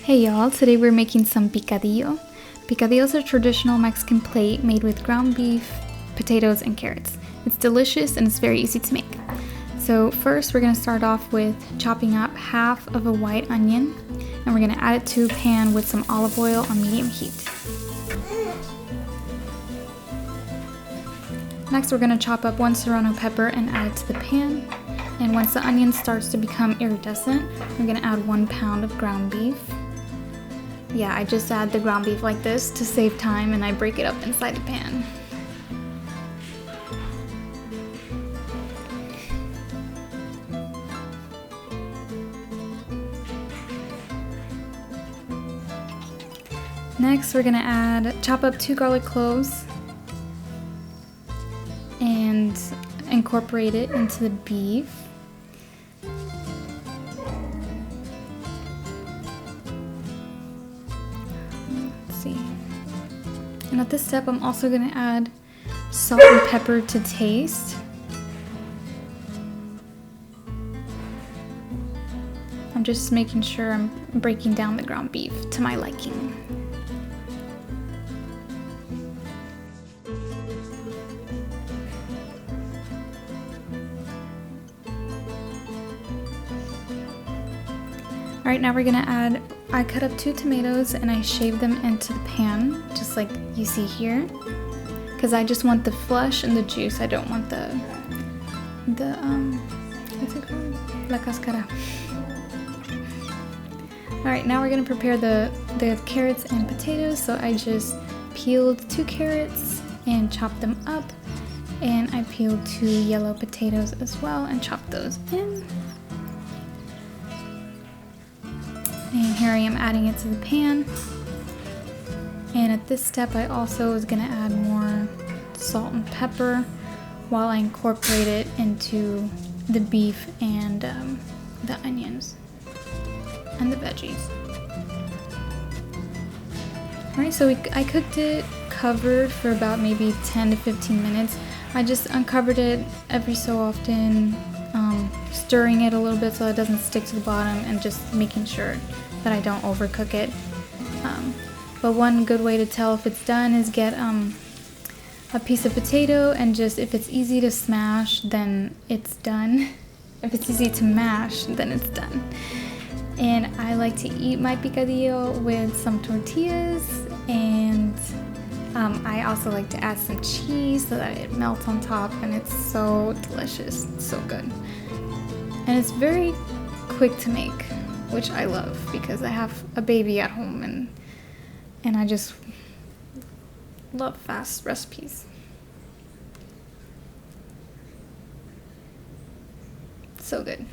Hey y'all, today we're making some picadillo. Picadillo is a traditional Mexican plate made with ground beef, potatoes, and carrots. It's delicious and it's very easy to make. So first we're going to start off with chopping up half of a white onion, and we're going to add it to a pan with some olive oil on medium heat. Next we're going to chop up one serrano pepper and add it to the pan. And once the onion starts to become iridescent, we're going to add 1 pound of ground beef. Yeah, I just add the ground beef like this to save time, and I break it up inside the pan. Next, we're gonna chop up 2 garlic cloves and incorporate it into the beef. And at this step, I'm also going to add salt and pepper to taste. I'm just making sure I'm breaking down the ground beef to my liking. Alright, now we're going to add, I cut up 2 tomatoes and I shaved them into the pan, just like you see here. Because I just want the flesh and the juice, I don't want the what's it called? La cascara. Alright, now we're going to prepare the carrots and potatoes. So I just peeled 2 carrots and chopped them up. And I peeled 2 yellow potatoes as well and chopped those in. And here I am adding it to the pan. And at this step, I also was going to add more salt and pepper while I incorporate it into the beef and the onions and the veggies. Alright, so I cooked it covered for about maybe 10 to 15 minutes. I just uncovered it every so often, stirring it a little bit so it doesn't stick to the bottom, and just making sure that I don't overcook it. But one good way to tell if it's done is get a piece of potato, and just if it's easy to smash, then it's done. If it's easy to mash, then it's done. And I like to eat my picadillo with some tortillas, and I also like to add some cheese so that it melts on top, and it's so delicious. It's so good. And it's very quick to make, which I love because I have a baby at home, and I just love fast recipes. So good.